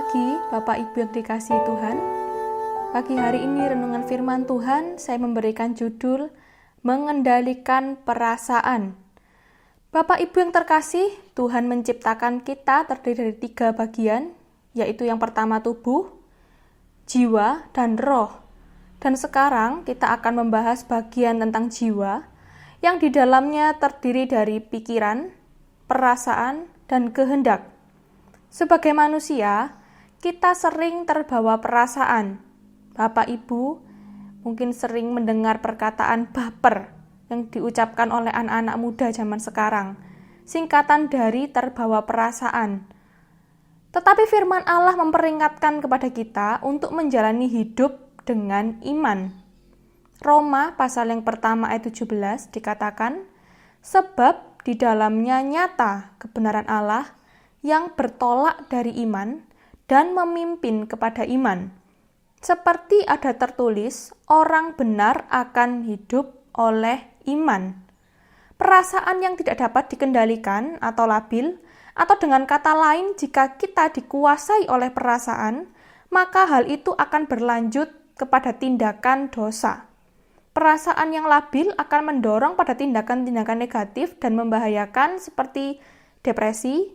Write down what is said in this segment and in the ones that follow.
pagi, Bapak Ibu yang dikasihi Tuhan. Pagi hari ini renungan firman Tuhan, saya memberikan judul Mengendalikan Perasaan. Bapak Ibu yang terkasih, Tuhan menciptakan kita terdiri dari 3 bagian, yaitu yang pertama tubuh, jiwa, dan roh. Dan sekarang kita akan membahas bagian tentang jiwa, yang di dalamnya terdiri dari pikiran, perasaan, dan kehendak. Sebagai manusia, kita sering terbawa perasaan. Bapak Ibu mungkin sering mendengar perkataan baper yang diucapkan oleh anak-anak muda zaman sekarang, singkatan dari terbawa perasaan. Tetapi firman Allah memperingatkan kepada kita untuk menjalani hidup dengan iman. Roma pasal yang pertama ayat 17 dikatakan, sebab di dalamnya nyata kebenaran Allah yang bertolak dari iman dan memimpin kepada iman. Seperti ada tertulis, orang benar akan hidup oleh iman. Perasaan yang tidak dapat dikendalikan atau labil, atau dengan kata lain, jika kita dikuasai oleh perasaan, maka hal itu akan berlanjut kepada tindakan dosa. Perasaan yang labil akan mendorong pada tindakan-tindakan negatif dan membahayakan seperti depresi,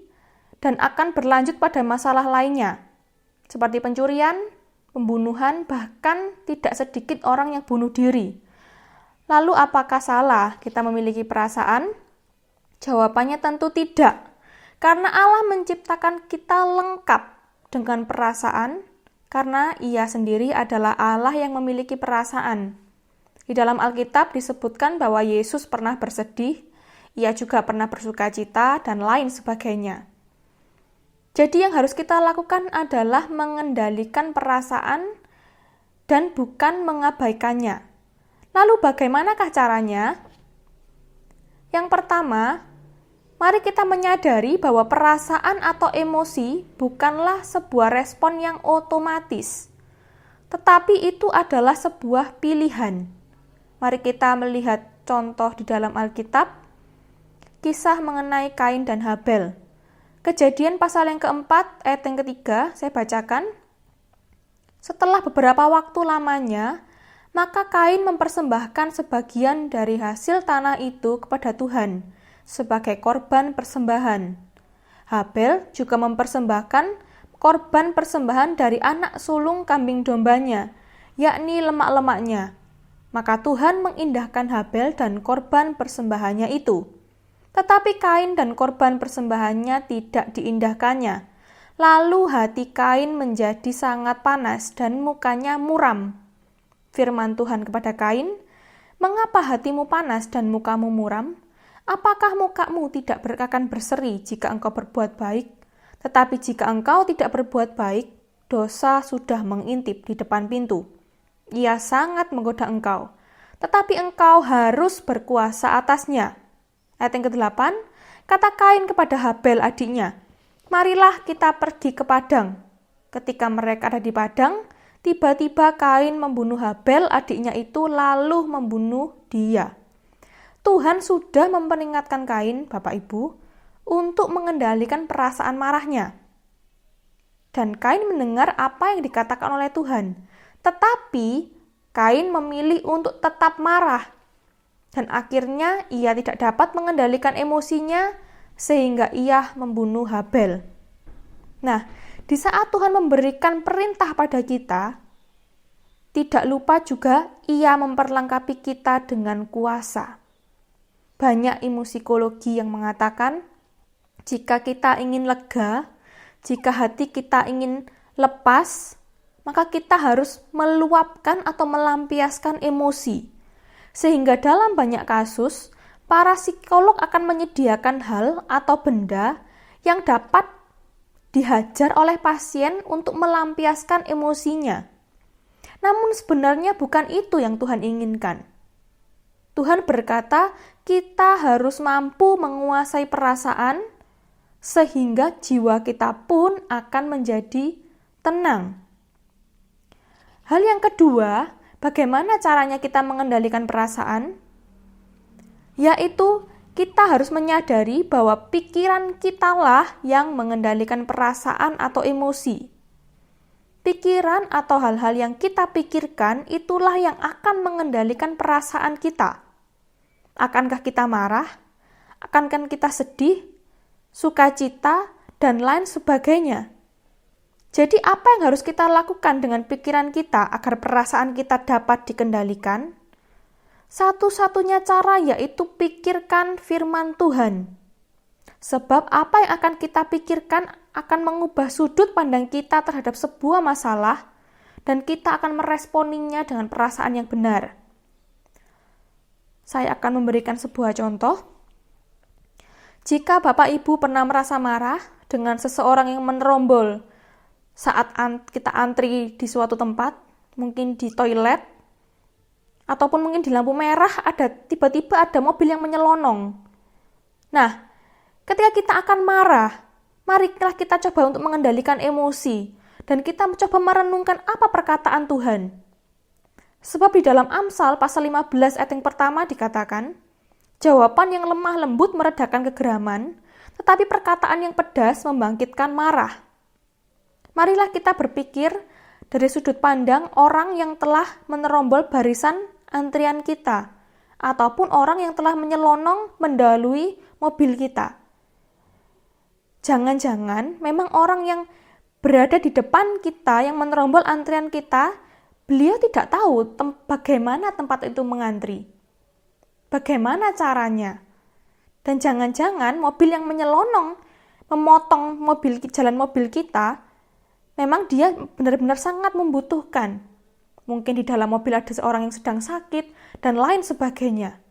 dan akan berlanjut pada masalah lainnya, seperti pencurian, pembunuhan, bahkan tidak sedikit orang yang bunuh diri. Lalu apakah salah kita memiliki perasaan? Jawabannya tentu tidak, karena Allah menciptakan kita lengkap dengan perasaan, karena Ia sendiri adalah Allah yang memiliki perasaan. Di dalam Alkitab disebutkan bahwa Yesus pernah bersedih, Ia juga pernah bersukacita, dan lain sebagainya. Jadi yang harus kita lakukan adalah mengendalikan perasaan dan bukan mengabaikannya. Lalu bagaimanakah caranya? Yang pertama, mari kita menyadari bahwa perasaan atau emosi bukanlah sebuah respon yang otomatis, tetapi itu adalah sebuah pilihan. Mari kita melihat contoh di dalam Alkitab, kisah mengenai Kain dan Habel. Kejadian pasal yang keempat, ayat yang ketiga, saya bacakan. Setelah beberapa waktu lamanya, maka Kain mempersembahkan sebagian dari hasil tanah itu kepada Tuhan sebagai korban persembahan. Habel juga mempersembahkan korban persembahan dari anak sulung kambing dombanya, yakni lemak-lemaknya. Maka Tuhan mengindahkan Habel dan korban persembahannya itu. Tetapi Kain dan korban persembahannya tidak diindahkannya. Lalu hati Kain menjadi sangat panas dan mukanya muram. Firman Tuhan kepada Kain, "Mengapa hatimu panas dan mukamu muram? Apakah mukamu tidak akan berseri jika engkau berbuat baik? Tetapi jika engkau tidak berbuat baik, dosa sudah mengintip di depan pintu. Ia sangat menggoda engkau, tetapi engkau harus berkuasa atasnya." Ayat yang ke-8, kata Kain kepada Habel adiknya, "Marilah kita pergi ke padang." Ketika mereka ada di padang, tiba-tiba Kain membunuh Habel adiknya itu lalu membunuh dia. Tuhan sudah memperingatkan Kain, Bapak Ibu, untuk mengendalikan perasaan marahnya. Dan Kain mendengar apa yang dikatakan oleh Tuhan. Tetapi Kain memilih untuk tetap marah. Dan akhirnya ia tidak dapat mengendalikan emosinya sehingga ia membunuh Habel. Nah, di saat Tuhan memberikan perintah pada kita, tidak lupa juga ia memperlengkapi kita dengan kuasa. Banyak ilmu psikologi yang mengatakan, jika kita ingin lega, jika hati kita ingin lepas, maka kita harus meluapkan atau melampiaskan emosi. Sehingga dalam banyak kasus, para psikolog akan menyediakan hal atau benda yang dapat dihajar oleh pasien untuk melampiaskan emosinya. Namun sebenarnya bukan itu yang Tuhan inginkan. Tuhan berkata, kita harus mampu menguasai perasaan, sehingga jiwa kita pun akan menjadi tenang. Hal yang kedua, bagaimana caranya kita mengendalikan perasaan? Yaitu kita harus menyadari bahwa pikiran kitalah yang mengendalikan perasaan atau emosi. Pikiran atau hal-hal yang kita pikirkan itulah yang akan mengendalikan perasaan kita. Akankah kita marah? Akankah kita sedih, sukacita, dan lain sebagainya? Jadi apa yang harus kita lakukan dengan pikiran kita agar perasaan kita dapat dikendalikan? Satu-satunya cara yaitu pikirkan firman Tuhan. Sebab apa yang akan kita pikirkan akan mengubah sudut pandang kita terhadap sebuah masalah dan kita akan meresponinya dengan perasaan yang benar. Saya akan memberikan sebuah contoh. Jika Bapak Ibu pernah merasa marah dengan seseorang yang menerombol saat kita antri di suatu tempat, mungkin di toilet, ataupun mungkin di lampu merah tiba-tiba ada mobil yang menyelonong. Nah, ketika kita akan marah, marilah kita coba untuk mengendalikan emosi dan kita mencoba merenungkan apa perkataan Tuhan. Sebab di dalam Amsal pasal 15 ayat yang pertama dikatakan, jawaban yang lemah lembut meredakan kegeraman, tetapi perkataan yang pedas membangkitkan marah. Marilah kita berpikir dari sudut pandang orang yang telah menerombol barisan antrian kita, ataupun orang yang telah menyelonong mendahului mobil kita. Jangan-jangan memang orang yang berada di depan kita, yang menerombol antrian kita, beliau tidak tahu bagaimana tempat itu mengantri. Bagaimana caranya? Dan jangan-jangan mobil yang menyelonong, memotong jalan mobil kita, memang dia benar-benar sangat membutuhkan. Mungkin di dalam mobil ada seorang yang sedang sakit, dan lain sebagainya.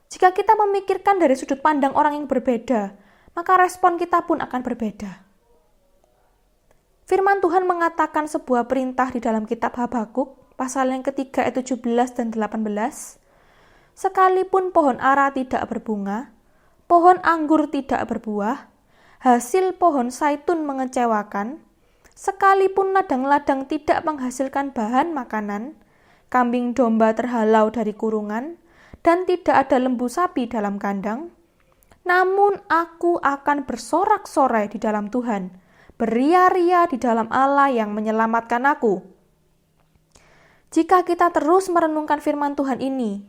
Jika kita memikirkan dari sudut pandang orang yang berbeda, maka respon kita pun akan berbeda. Firman Tuhan mengatakan sebuah perintah di dalam kitab Habakuk, pasal yang ketiga ayat 17 dan 18. Sekalipun pohon ara tidak berbunga, pohon anggur tidak berbuah, hasil pohon zaitun mengecewakan, sekalipun ladang-ladang tidak menghasilkan bahan makanan, kambing domba terhalau dari kurungan, dan tidak ada lembu sapi dalam kandang, namun aku akan bersorak-sorai di dalam Tuhan, beria-ria di dalam Allah yang menyelamatkan aku. Jika kita terus merenungkan firman Tuhan ini,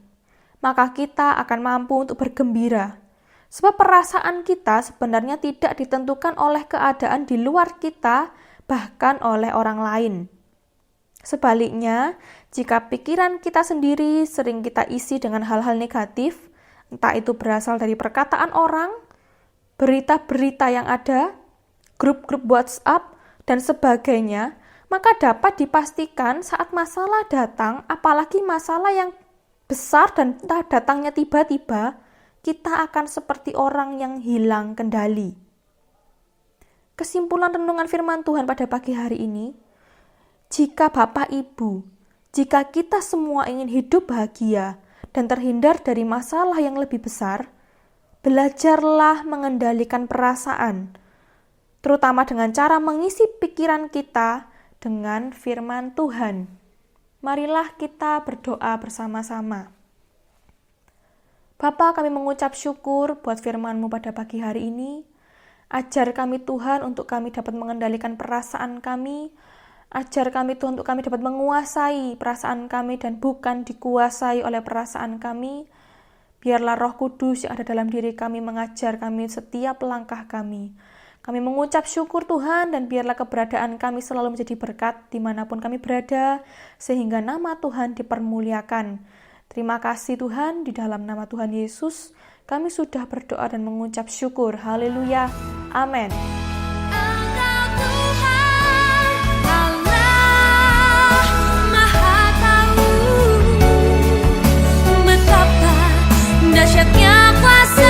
maka kita akan mampu untuk bergembira. Sebab perasaan kita sebenarnya tidak ditentukan oleh keadaan di luar kita, bahkan oleh orang lain. Sebaliknya, jika pikiran kita sendiri sering kita isi dengan hal-hal negatif, entah itu berasal dari perkataan orang, berita-berita yang ada, grup-grup WhatsApp, dan sebagainya, maka dapat dipastikan saat masalah datang, apalagi masalah yang besar dan datangnya tiba-tiba, kita akan seperti orang yang hilang kendali. Kesimpulan renungan firman Tuhan pada pagi hari ini, jika Bapak Ibu, jika kita semua ingin hidup bahagia dan terhindar dari masalah yang lebih besar, belajarlah mengendalikan perasaan, terutama dengan cara mengisi pikiran kita dengan firman Tuhan. Marilah kita berdoa bersama-sama. Bapa, kami mengucap syukur buat firman-Mu pada pagi hari ini. Ajar kami Tuhan untuk kami dapat mengendalikan perasaan kami. Ajar kami Tuhan untuk kami dapat menguasai perasaan kami dan bukan dikuasai oleh perasaan kami. Biarlah Roh Kudus yang ada dalam diri kami mengajar kami setiap langkah kami. Kami mengucap syukur Tuhan dan biarlah keberadaan kami selalu menjadi berkat dimanapun kami berada, sehingga nama Tuhan dipermuliakan. Terima kasih Tuhan, di dalam nama Tuhan Yesus, kami sudah berdoa dan mengucap syukur. Haleluya. Amin. Engkau Tuhan, Allah Maha Tahu, betapa dahsyatnya kuasa